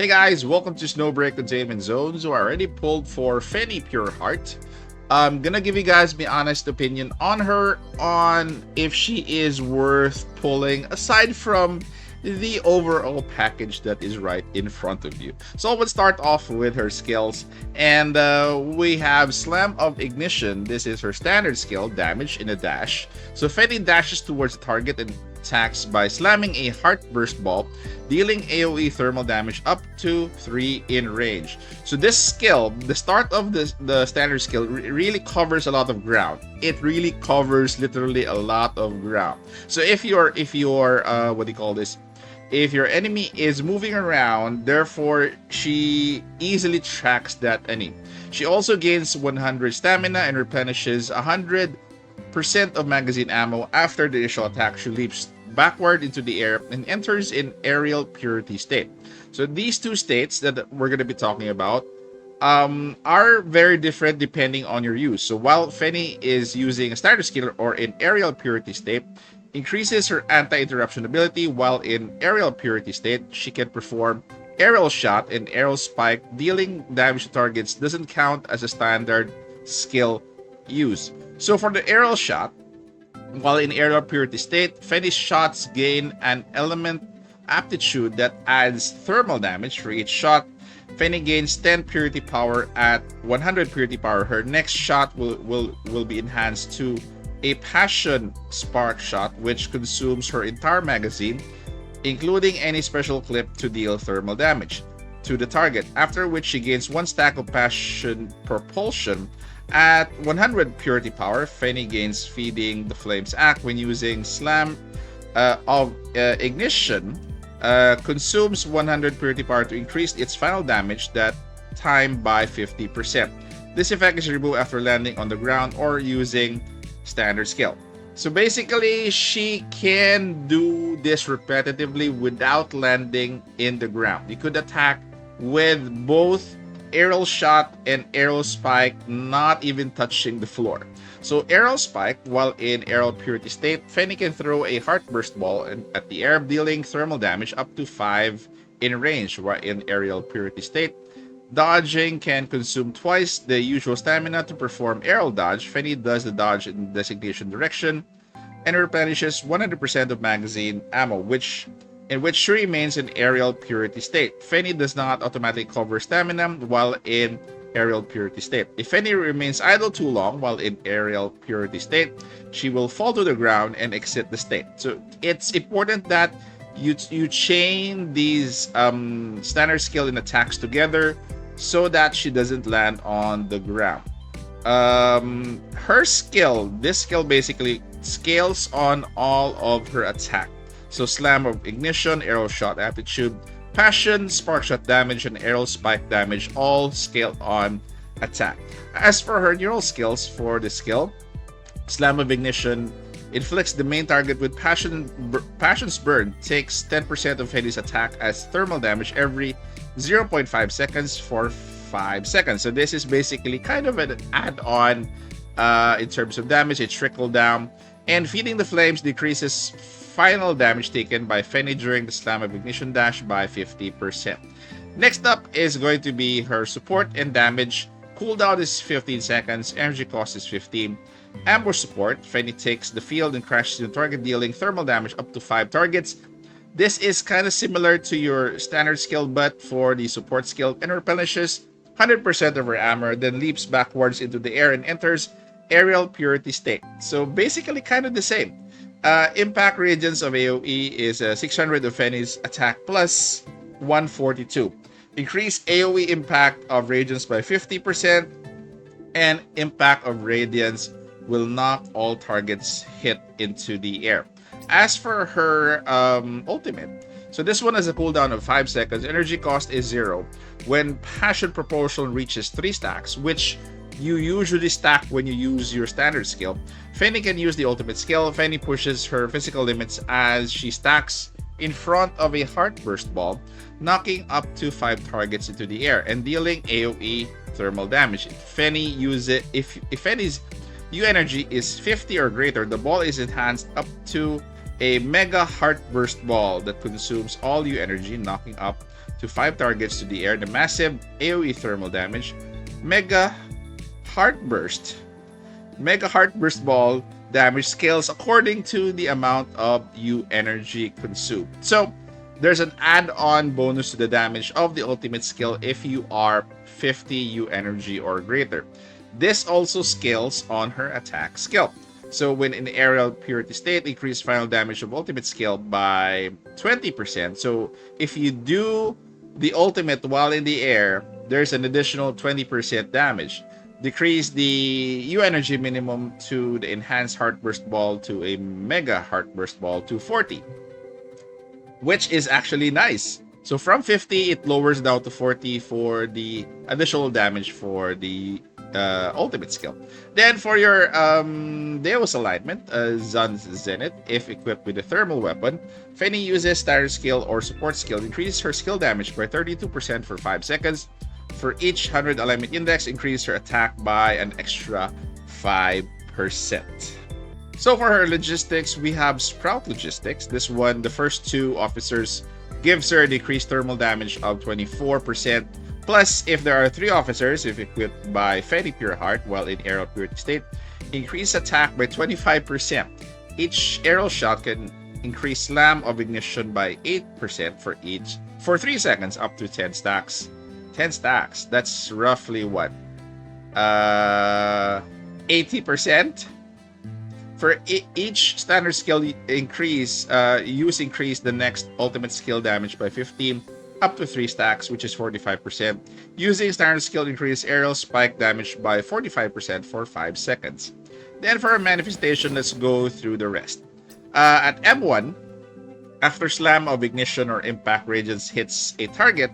Hey guys, welcome to Snowbreak Containment Zone. So I already pulled for Fenny Pureheart. I'm gonna give you guys my honest opinion on her, on if she is worth pulling aside from the overall package that is right in front of you. So let's start off with her skills, and we have Slam of Ignition. This is her standard skill, damage in a dash. So Fenny dashes towards the target and attacks by slamming a heart burst ball, dealing AoE thermal damage up to 3 in range. So this skill, the start of the standard skill, really covers a lot of ground. It really covers literally a lot of ground. So if you're what do you call this? If your enemy is moving around, therefore she easily tracks that enemy. She also gains 100 stamina and replenishes 100% of magazine ammo after the initial attack. She leaps backward into the air and enters in aerial purity state. So these two states that we're going to be talking about are very different depending on your use. So while Fenny is using a standard skill or in aerial purity state, increases her anti-interruption ability, while in aerial purity state, she can perform aerial shot and aerial spike. Dealing damage to targets doesn't count as a standard skill use. So for the aerial shot, while in aerial purity state, Fenny's shots gain an element aptitude that adds thermal damage for each shot. Fenny gains 10 purity power at 100 purity power. Her next shot will be enhanced to a passion spark shot, which consumes her entire magazine, including any special clip, to deal thermal damage to the target, after which she gains 1 stack of passion propulsion. At 100 purity power, Fenny gains Feeding the Flames Act when using Slam of Ignition, consumes 100 purity power to increase its final damage that time by 50%. This effect is removed after landing on the ground or using standard skill. So basically, she can do this repetitively without landing in the ground. You could attack with both aerial shot and aerial spike, not even touching the floor. So aerial spike, while in aerial purity state, Fenny can throw a heart burst ball at the air, dealing thermal damage up to 5 in range. While in aerial purity state, dodging can consume twice the usual stamina to perform aerial dodge. Fenny does the dodge in designation direction and replenishes 100% of magazine ammo, in which she remains in aerial purity state. Fenny does not automatically cover stamina while in aerial purity state. If Fenny remains idle too long while in aerial purity state, she will fall to the ground and exit the state. So it's important that you chain these standard skill and attacks together so that she doesn't land on the ground. Her skill, this skill basically scales on all of her attack. So Slam of Ignition, Aerial Shot Aptitude, Passion, Spark Shot damage, and Aerial Spike damage all scale on attack. As for her neural skills for the skill, Slam of Ignition inflicts the main target with Passion's Burn, takes 10% of Fenny's attack as thermal damage every 0.5 seconds for 5 seconds. So this is basically kind of an add-on in terms of damage. It trickle down. And Feeding the Flames decreases final damage taken by Fenny during the Slam of Ignition dash by 50%. Next up is going to be her support and damage. Cooldown is 15 seconds, energy cost is 15. Ambush support, Fenny takes the field and crashes into the target, dealing thermal damage up to 5 targets. This is kind of similar to your standard skill, but for the support skill, and replenishes 100% of her armor, then leaps backwards into the air and enters aerial purity state. So basically kind of the same. Impact radiance of AoE is 600 of Fenny's attack plus 142. Increase AoE impact of radiance by 50%, and impact of radiance will knock all targets hit into the air. As for her ultimate, so this one has a cooldown of 5 seconds, energy cost is 0. When Passion Propulsion reaches 3 stacks, which you usually stack when you use your standard skill, Fenny can use the ultimate skill. Fenny pushes her physical limits as she stacks in front of a heart burst ball, knocking up to 5 targets into the air and dealing AoE thermal damage. If Fenny's U energy is 50 or greater, the ball is enhanced up to a Mega Heartburst Ball that consumes all your energy, knocking up to 5 targets to the air. The massive AoE thermal damage. Mega Heartburst. Mega Heartburst Ball damage scales according to the amount of U energy consumed. So, there's an add-on bonus to the damage of the ultimate skill if you are 50 U energy or greater. This also scales on her attack skill. So when in aerial purity state, increase final damage of ultimate skill by 20%. So if you do the ultimate while in the air, there's an additional 20% damage. Decrease the U energy minimum to the enhanced Heartburst Ball to a Mega Heartburst Ball to 40, which is actually nice. So from 50, it lowers down to 40 for the additional damage for the ultimate skill. Then for your Deus alignment, Zun's Zenith, if equipped with a thermal weapon, Fenny uses standard skill or support skill, increases her skill damage by 32% for 5 seconds. For each 100 alignment index, increase her attack by an extra 5%. So for her logistics, we have Sprout Logistics. This one, the first 2 officers gives her decreased thermal damage of 24%. Plus, if there are 3 officers, if equipped by Fenny Pureheart while in aerial purity state, increase attack by 25%. Each arrow shot can increase slam of ignition by 8% for 3 seconds up to 10 stacks. 10 stacks. That's roughly what? 80%? For each standard skill increase, increase the next ultimate skill damage by 15 up to 3 stacks, which is 45%. Using standard skill increase aerial spike damage by 45% for 5 seconds. Then for a manifestation, let's go through the rest. At M1, after slam of ignition or impact radiance hits a target,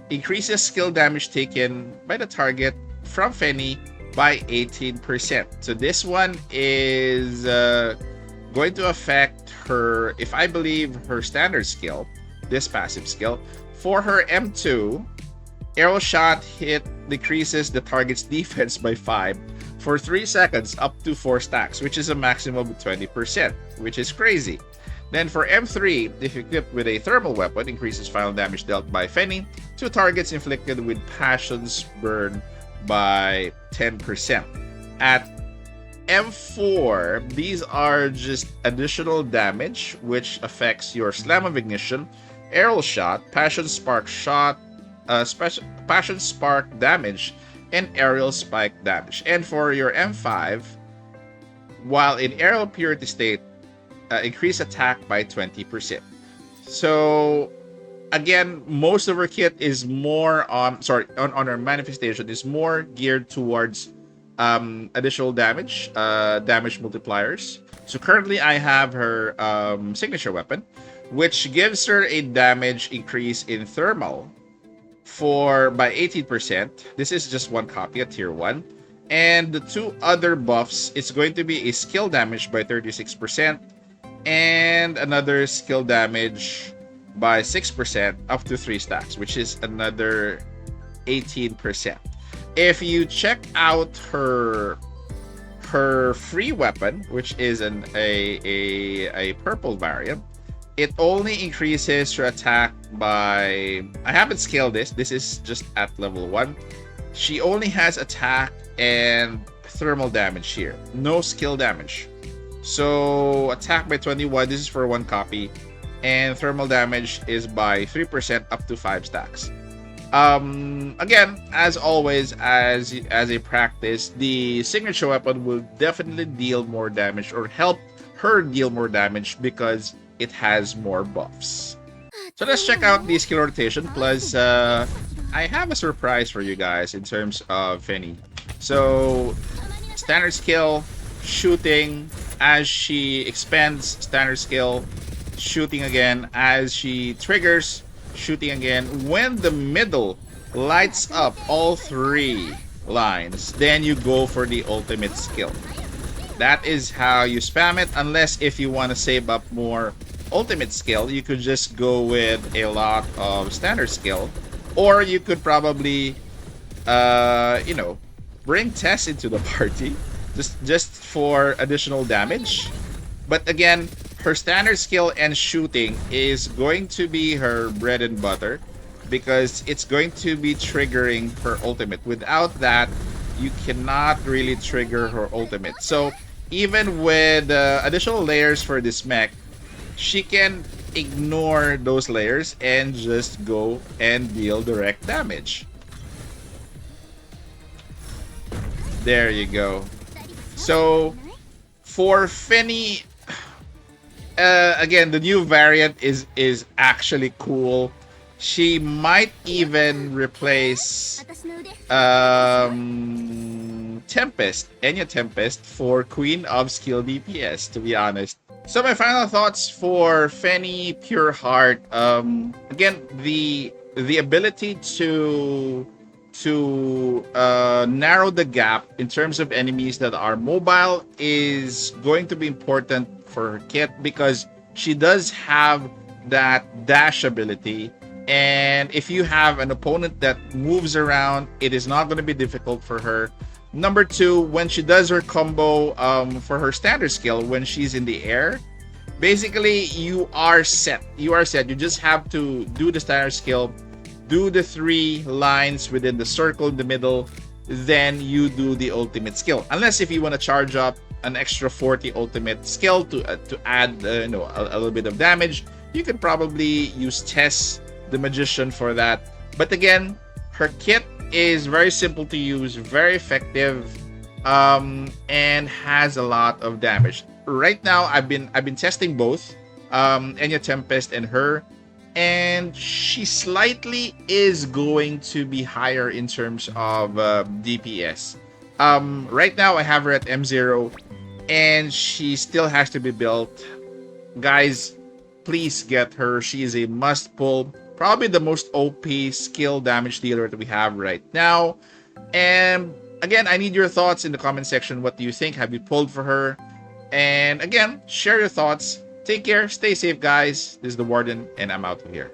increases skill damage taken by the target from Fenny by 18%. So this one is going to affect her, if I believe, her standard skill, this passive skill. For her M2, arrow shot hit decreases the target's defense by 5 for 3 seconds up to 4 stacks, which is a maximum of 20%, which is crazy. Then for M3, if equipped with a thermal weapon, increases final damage dealt by Fenny to targets inflicted with Passion's Burn by 10%. At M4, these are just additional damage, which affects your Slam of Ignition, Arrow Shot, Passion Spark Shot, Passion Spark damage, and Aerial Spike damage. And for your M5, while in Aerial Purity state, increase attack by 20%. So again, most of our kit is more on our manifestation is more geared towards additional damage, damage multipliers. So currently I have her signature weapon, which gives her a damage increase in thermal by 18%. This is just one copy at tier 1. And the 2 other buffs, it's going to be a skill damage by 36% and another skill damage by 6% up to 3 stacks, which is another 18%. If you check out her free weapon, which is a purple variant, it only increases your attack by, I haven't scaled this is just at level 1. She only has attack and thermal damage here, no skill damage. So attack by 21, this is for 1 copy, and thermal damage is by 3% up to 5 stacks. Again, as always, as a practice, the signature weapon will definitely deal more damage or help her deal more damage because it has more buffs. So let's check out the skill rotation. Plus, I have a surprise for you guys in terms of Fenny. So, standard skill, shooting. As she expands, standard skill, shooting again. As she triggers, shooting again. When the middle lights up all 3 lines, then you go for the ultimate skill. That is how you spam it, unless if you want to save up more ultimate skill, you could just go with a lot of standard skill, or you could probably bring Tess into the party just for additional damage. But again, her standard skill and shooting is going to be her bread and butter because it's going to be triggering her ultimate. Without that, you cannot really trigger her ultimate. So even with additional layers for this mech, she can ignore those layers and just go and deal direct damage. There you go. So for Fenny, again, the new variant is actually cool. She might even replace Tempest, Enya Tempest, for Queen of Skill DPS, to be honest. So my final thoughts for Fenny Pureheart. Again, the ability to narrow the gap in terms of enemies that are mobile is going to be important for her kit because she does have that dash ability. And if you have an opponent that moves around, it is not going to be difficult for her. Number two, when she does her combo for her standard skill, when she's in the air, basically you are set. You are set. You just have to do the standard skill, do the 3 lines within the circle in the middle, then you do the ultimate skill. Unless if you want to charge up an extra 40 ultimate skill to add a little bit of damage, you could probably use Tess the Magician for that. But again, her kit is very simple to use, very effective, and has a lot of damage. Right now, I've been testing both Enya Tempest and her, and she slightly is going to be higher in terms of DPS. Right now, I have her at M0, and she still has to be built. Guys, please get her. She is a must pull. Probably the most OP skill damage dealer that we have right now. And again, I need your thoughts in the comment section. What do you think? Have you pulled for her? And again, share your thoughts. Take care. Stay safe, guys. This is the Warden, and I'm out of here.